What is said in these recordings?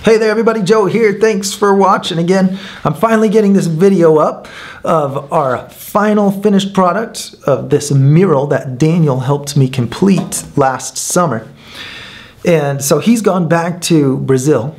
Hey there everybody, Joe here. Thanks for watching again. I'm finally getting this video up of our final finished product of this mural that Daniel helped me complete last summer. And so he's gone back to Brazil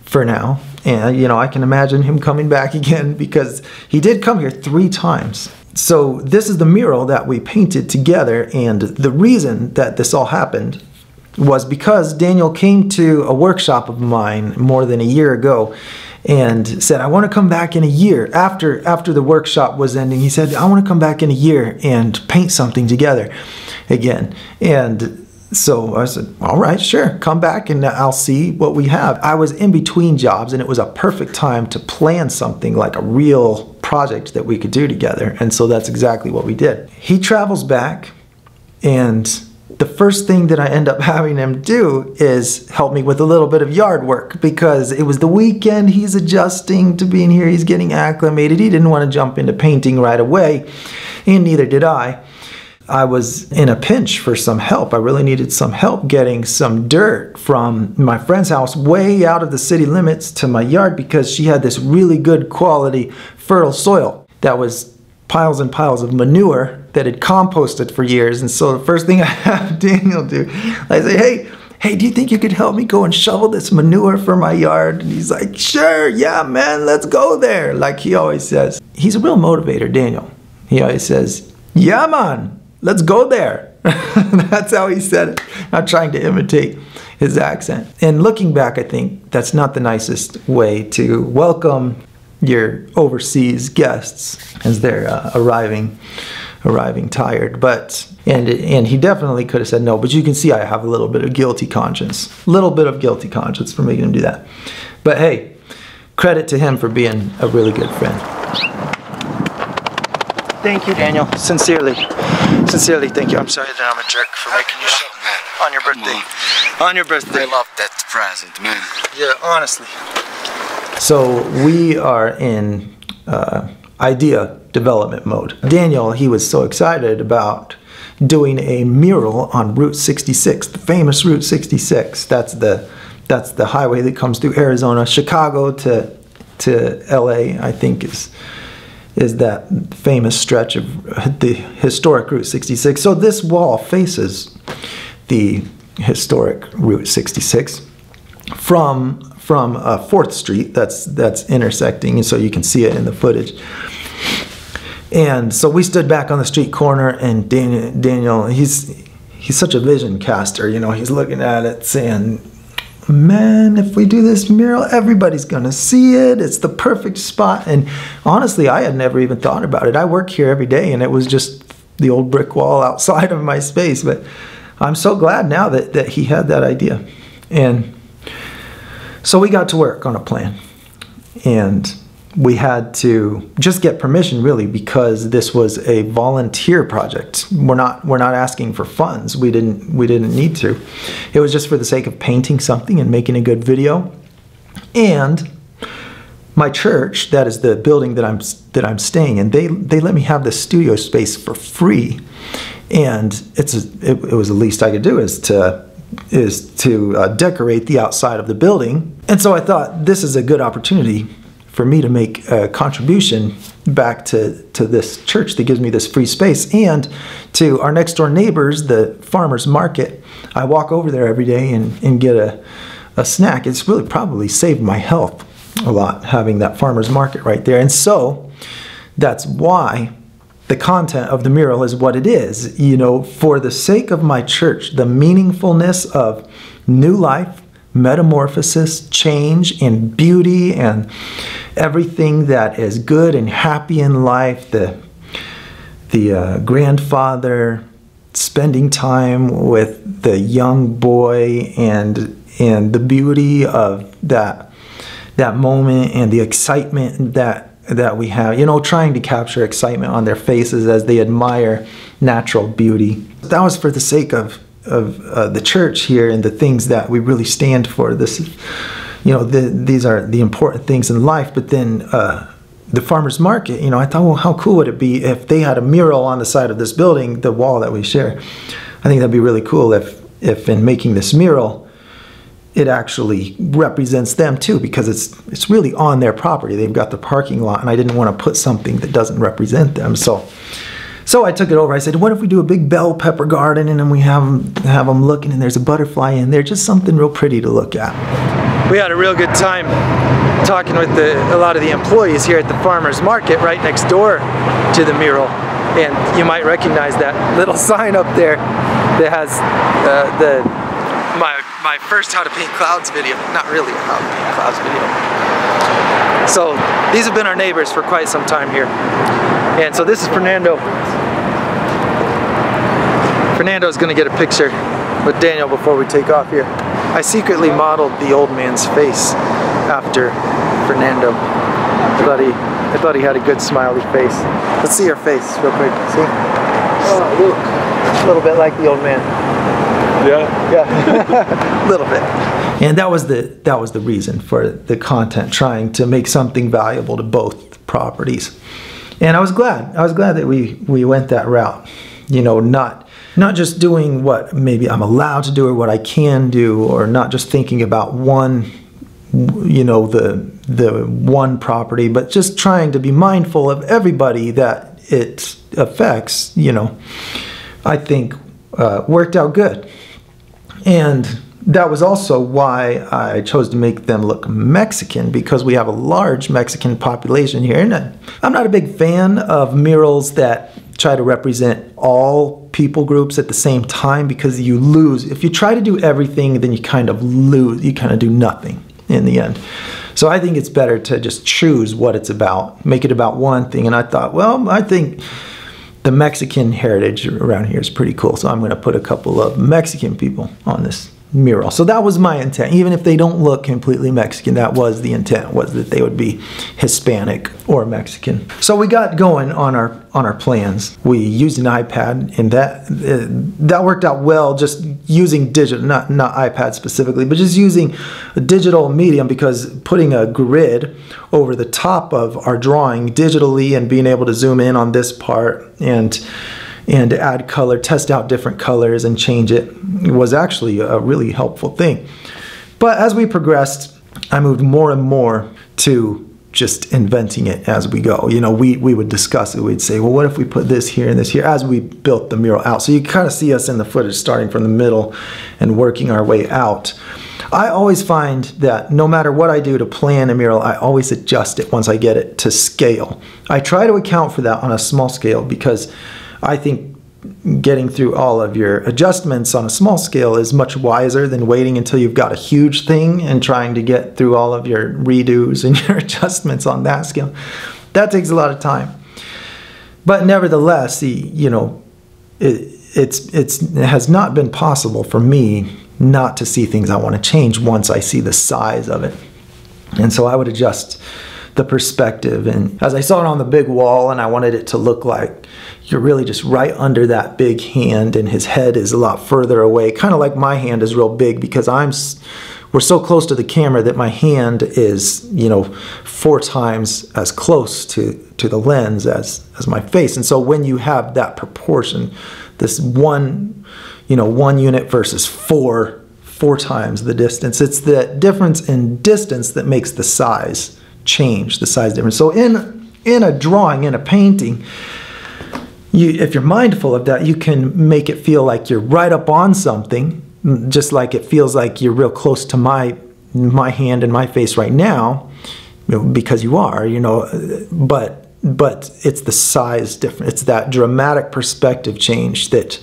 for now. And you know, I can imagine him coming back again because he did come here 3 times. So this is the mural that we painted together, and the reason that this all happened was because Daniel came to a workshop of mine more than a year ago and said, I want to come back in a year. After the workshop was ending, he said, I want to come back in a year and paint something together again. And so I said, all right, sure, come back and I'll see what we have. I was in between jobs and it was a perfect time to plan something like a real project that we could do together. And so that's exactly what we did. He travels back, and the first thing that I end up having him do is help me with a little bit of yard work because it was the weekend. He's adjusting to being here. He's getting acclimated. He didn't want to jump into painting right away, and neither did I. I was in a pinch for some help. I really needed some help getting some dirt from my friend's house way out of the city limits to my yard because she had this really good quality fertile soil that was piles and piles of manure that had composted for years. And so the first thing I have Daniel do, I say, hey, do you think you could help me go and shovel this manure for my yard? And he's like, sure, yeah, man, let's go there. Like he always says. He's a real motivator, Daniel. He always says, yeah, man, let's go there. That's how he said it. Not trying to imitate his accent. And looking back, I think that's not the nicest way to welcome your overseas guests as they're arriving tired. But and he definitely could have said no, but you can see I have a little bit of guilty conscience. A little bit of guilty conscience for making him do that. But hey, credit to him for being a really good friend. Thank you, Daniel. Sincerely thank you. I'm sorry that I'm a jerk for making you show on your birthday. On your birthday. I love that present, man. Yeah, honestly. So we are in idea development mode. Daniel, he was so excited about doing a mural on Route 66, the famous Route 66. That's the highway that comes through Arizona, Chicago to LA, I think is that famous stretch of the historic Route 66. So this wall faces the historic Route 66 from 4th Street, that's intersecting, and so you can see it in the footage. And so we stood back on the street corner, and Daniel, he's such a vision caster, you know, he's looking at it saying, man, if we do this mural, everybody's gonna see it. It's the perfect spot. And honestly, I had never even thought about it. I work here every day, and it was just the old brick wall outside of my space. But I'm so glad now that he had that idea. And so we got to work on a plan, and we had to just get permission, really, because this was a volunteer project. We're not asking for funds. We didn't need to. It was just for the sake of painting something and making a good video. And my church, that is the building that I'm staying in, they let me have the studio space for free, and it was the least I could do is to decorate the outside of the building. And so I thought this is a good opportunity for me to make a contribution back to this church that gives me this free space, and to our next door neighbors, the farmers market. I walk over there every day and get a snack. It's really probably saved my health a lot, having that farmers market right there. And so that's why the content of the mural is what it is. You know, for the sake of my church, the meaningfulness of new life, metamorphosis, change, and beauty, and everything that is good and happy in life, the grandfather spending time with the young boy, and the beauty of that moment, and the excitement that we have, you know, trying to capture excitement on their faces as they admire natural beauty. That was for the sake of the church here and the things that we really stand for. This, you know, these are the important things in life. But then the farmers market, you know, I thought, well, how cool would it be if they had a mural on the side of this building, the wall that we share? I think that'd be really cool if in making this mural, it actually represents them too, because it's really on their property. They've got the parking lot, and I didn't want to put something that doesn't represent them. So I took it over. I said, what if we do a big bell pepper garden, and then we have them looking, and there's a butterfly in there, just something real pretty to look at. We had a real good time talking with a lot of the employees here at the farmer's market right next door to the mural. And you might recognize that little sign up there that has my first How to Paint Clouds video. Not really a How to Paint Clouds video. So these have been our neighbors for quite some time here. And so this is Fernando. Fernando's gonna get a picture with Daniel before we take off here. I secretly modeled the old man's face after Fernando. I thought he had a good smiley face. Let's see your face real quick. See? Oh, look. A little bit like the old man. Yeah. Yeah. A little bit. And that was the reason for the content, trying to make something valuable to both properties. And I was glad that we went that route. You know, not just doing what maybe I'm allowed to do or what I can do, or not just thinking about one, you know, the one property, but just trying to be mindful of everybody that it affects, you know, I think worked out good. And that was also why I chose to make them look Mexican, because we have a large Mexican population here. And I'm not a big fan of murals that try to represent all people groups at the same time, because you lose. If you try to do everything, then you kind of lose. You kind of do nothing in the end. So I think it's better to just choose what it's about, make it about one thing. And I thought, well, I think the Mexican heritage around here is pretty cool. So I'm going to put a couple of Mexican people on this mural. So that was my intent. Even if they don't look completely Mexican, that was the intent, was that they would be Hispanic or Mexican. So we got going on our plans. We used an iPad, and that worked out well, just using digital, not iPad specifically, but just using a digital medium, because putting a grid over the top of our drawing digitally and being able to zoom in on this part and add color, test out different colors and change it, was actually a really helpful thing. But as we progressed, I moved more and more to just inventing it as we go. You know, we would discuss it. We'd say, well, what if we put this here and this here, as we built the mural out. So you kind of see us in the footage starting from the middle and working our way out. I always find that no matter what I do to plan a mural, I always adjust it once I get it to scale. I try to account for that on a small scale, because I think getting through all of your adjustments on a small scale is much wiser than waiting until you've got a huge thing and trying to get through all of your redos and your adjustments on that scale. That takes a lot of time. But nevertheless, you know, it has not been possible for me not to see things I want to change once I see the size of it. And so I would adjust the perspective. And as I saw it on the big wall, and I wanted it to look like you're really just right under that big hand, and his head is a lot further away, kind of like my hand is real big, because we're so close to the camera that my hand is, you know, 4 times as close to the lens as my face. And so when you have that proportion, this one unit versus four times the distance, it's the difference in distance that makes the size change, the size difference. So in a drawing, in a painting, if you're mindful of that, you can make it feel like you're right up on something, just like it feels like you're real close to my hand and my face right now, you know, because you are, you know, but it's the size difference. It's that dramatic perspective change that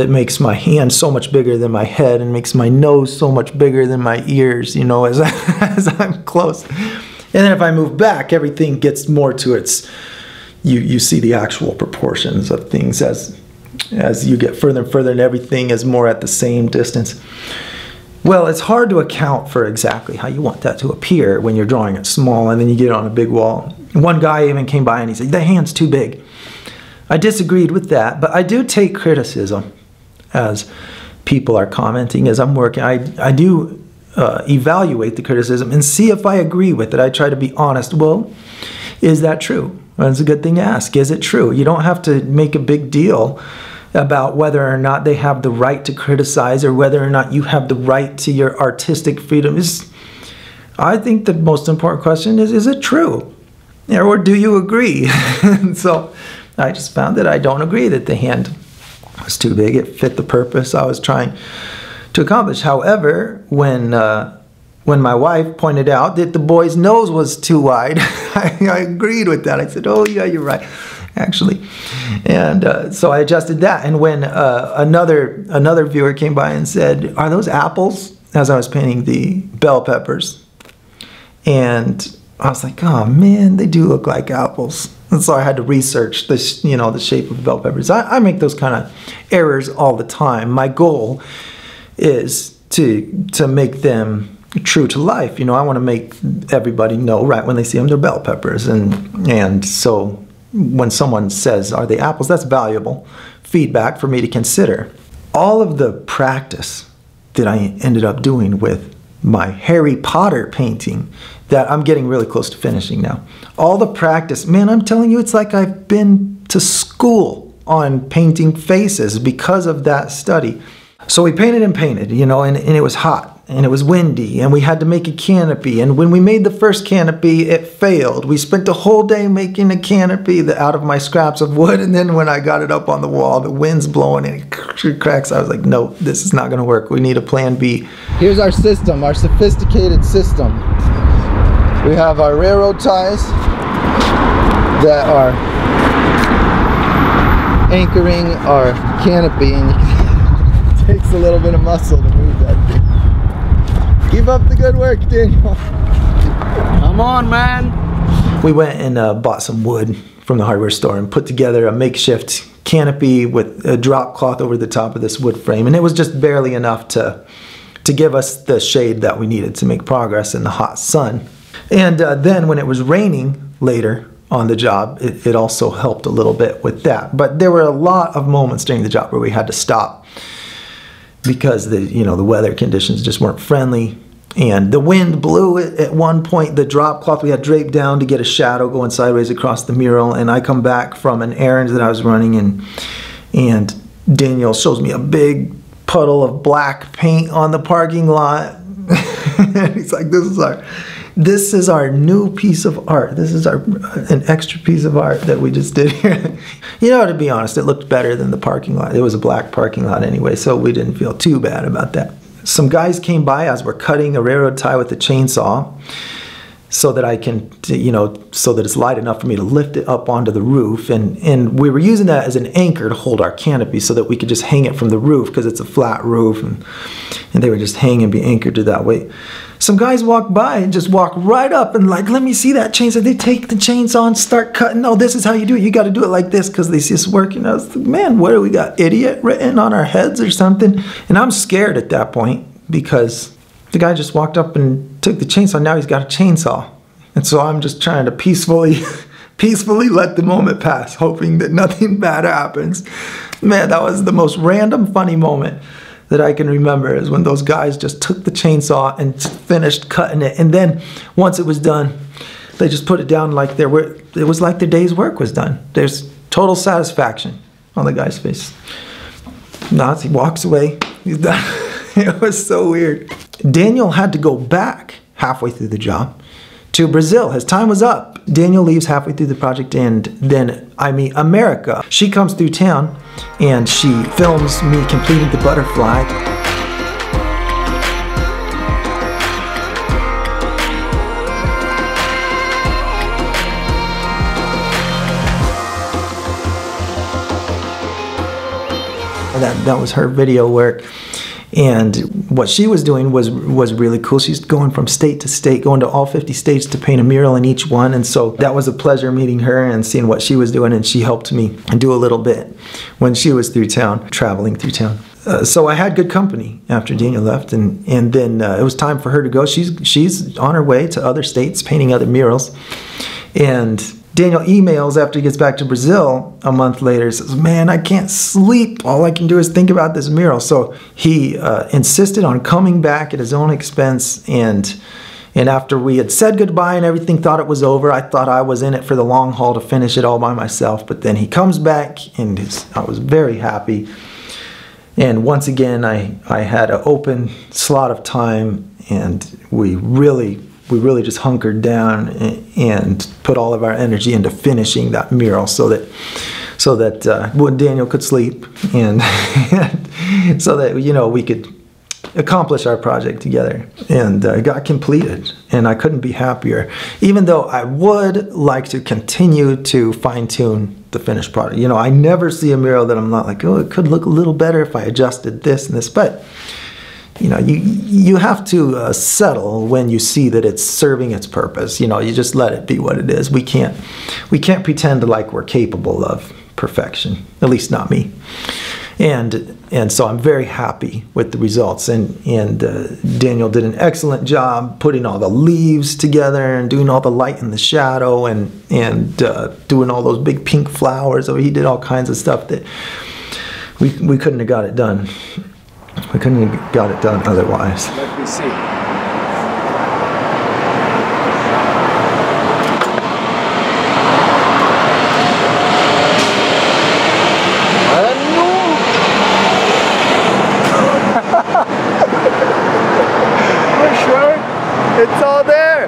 makes my hand so much bigger than my head, and makes my nose so much bigger than my ears, you know, as I'm close. And then if I move back, everything gets more to its, you see the actual proportions of things as you get further and further, and everything is more at the same distance. Well, it's hard to account for exactly how you want that to appear when you're drawing it small, and then you get it on a big wall. One guy even came by and he said, the hand's too big. I disagreed with that, but I do take criticism as people are commenting as I'm working. I do evaluate the criticism and see if I agree with it. I try to be honest. Well, is that true? Well, that's a good thing to ask. Is it true? You don't have to make a big deal about whether or not they have the right to criticize or whether or not you have the right to your artistic freedom. I think the most important question is it true? Or do you agree? And so I just found that I don't agree that the hand was too big. It fit the purpose I was trying to accomplish. However, when my wife pointed out that the boy's nose was too wide, I agreed with that. I said, oh yeah, you're right, actually. And so I adjusted that. And when another viewer came by and said, are those apples? As I was painting the bell peppers. And I was like, oh man, they do look like apples. And so I had to research this, the shape of bell peppers. I make those kind of errors all the time. My goal is to make them true to life. I want to make everybody know right when they see them they're bell peppers. And so when someone says, are they apples, that's valuable feedback for me to consider. All of the practice that I ended up doing with my Harry Potter painting that I'm getting really close to finishing now. All the practice, man, I'm telling you, it's like I've been to school on painting faces because of that study. So we painted and painted, and it was hot and it was windy and we had to make a canopy. And when we made the first canopy, it failed. We spent the whole day making a canopy out of my scraps of wood. And then when I got it up on the wall, the wind's blowing and it cracks. I was like, no, this is not going to work. We need a plan B. Here's our system, our sophisticated system. We have our railroad ties that are anchoring our canopy, and it takes a little bit of muscle to move that thing. Keep up the good work, Daniel. Come on, man. We went and bought some wood from the hardware store and put together a makeshift canopy with a drop cloth over the top of this wood frame, and it was just barely enough to give us the shade that we needed to make progress in the hot sun. And then when it was raining later on the job, it also helped a little bit with that. But there were a lot of moments during the job where we had to stop because the weather conditions just weren't friendly. And the wind blew it at one point. The drop cloth we had draped down to get a shadow going sideways across the mural. And I come back from an errand that I was running, and Daniel shows me a big puddle of black paint on the parking lot. And he's like, this is our new piece of art. This is an extra piece of art that we just did here. To be honest, it looked better than the parking lot. It was a black parking lot anyway, so we didn't feel too bad about that. Some guys came by as we're cutting a railroad tie with a chainsaw so that I can, so that it's light enough for me to lift it up onto the roof. And we were using that as an anchor to hold our canopy so that we could just hang it from the roof because it's a flat roof, and they would just hang and be anchored to that weight. Some guys walk by and just walk right up and like, let me see that chainsaw. They take the chainsaw and start cutting. No, this is how you do it. You got to do it like this because they see us working. I was like, man, what do we got? Idiot written on our heads or something? And I'm scared at that point because the guy just walked up and took the chainsaw. Now he's got a chainsaw. And so I'm just trying to peacefully let the moment pass, hoping that nothing bad happens. Man, that was the most random funny moment that I can remember, is when those guys just took the chainsaw and finished cutting it. And then once it was done, they just put it down like it was like their day's work was done. There's total satisfaction on the guy's face. Now he walks away, he's done. It was so weird. Daniel had to go back halfway through the job to Brazil. His time was up. Daniel leaves halfway through the project, and then I meet America. She comes through town and she films me completing the butterfly. That was her video work. And what she was doing was really cool. She's going from state to state, going to all 50 states to paint a mural in each one. And so that was a pleasure meeting her and seeing what she was doing. And she helped me do a little bit when she was through town, traveling through town. So I had good company after Daniel left. And then it was time for her to go. She's on her way to other states, painting other murals. And Daniel emails after he gets back to Brazil a month later. Says, man, I can't sleep. All I can do is think about this mural. So he insisted on coming back at his own expense and And after we had said goodbye and everything, thought it was over, I thought I was in it for the long haul to finish it all by myself. But then he comes back, and I was very happy. And once again, I had an open slot of time, and we really just hunkered down and put all of our energy into finishing that mural so that Daniel could sleep, and so that, you know, we could accomplish our project together. And it got completed, and I couldn't be happier, even though I would like to continue to fine-tune the finished product. You know, I never see a mural that I'm not like, oh, it could look a little better if I adjusted this and this. But you know, you have to settle when you see that it's serving its purpose. You know, you just let it be what it is. We can't pretend like we're capable of perfection, at least not me. And so I'm very happy with the results. And Daniel did an excellent job putting all the leaves together and doing all the light and the shadow and doing all those big pink flowers. I mean, he did all kinds of stuff that we couldn't have got it done. We couldn't have got it done otherwise. Let me see. It's all there.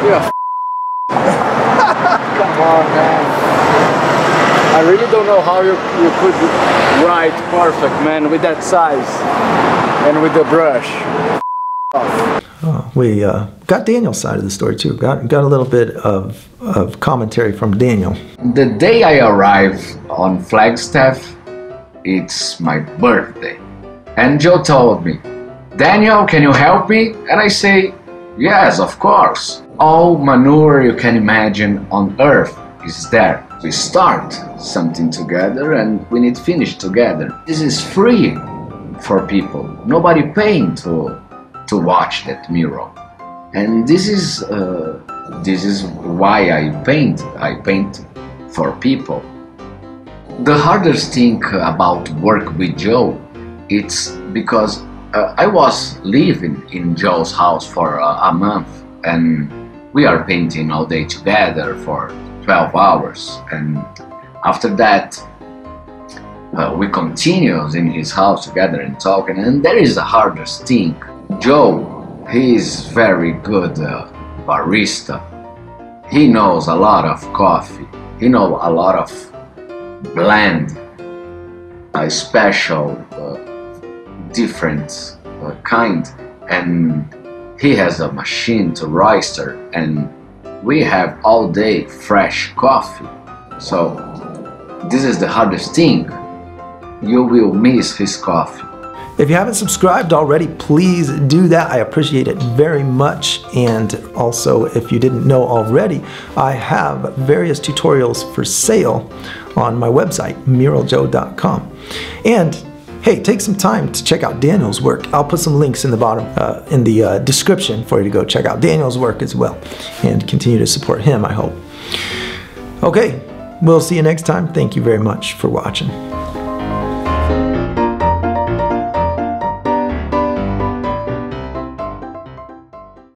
Yeah. Come on, man. I really don't know how you could write perfect, man, with that size and with the brush. Oh, we got Daniel's side of the story too. Got a little bit of commentary from Daniel. The day I arrived on Flagstaff, it's my birthday. And Joe told me, Daniel, can you help me? And I say, yes, of course. All manure you can imagine on Earth is there. We start something together and we need to finish together. This is free for people. Nobody paying to watch that mural. And this is why I paint. I paint for people. The hardest thing about work with Joe, it's because I was living in Joe's house for a month, and we are painting all day together for 12 hours. And after that, we continue in his house together and talking, and that is the hardest thing. Joe, he is very good barista. He knows a lot of coffee. He knows a lot of blend, a special different kind, and he has a machine to roaster, and we have all day fresh coffee. So this is the hardest thing. You will miss his coffee. If you haven't subscribed already, please do that. I appreciate it very much. And also, if you didn't know already, I have various tutorials for sale on my website, muraljoe.com. And hey, take some time to check out Daniel's work. I'll put some links in the bottom, in the description for you to go check out Daniel's work as well and continue to support him, I hope. Okay, we'll see you next time. Thank you very much for watching.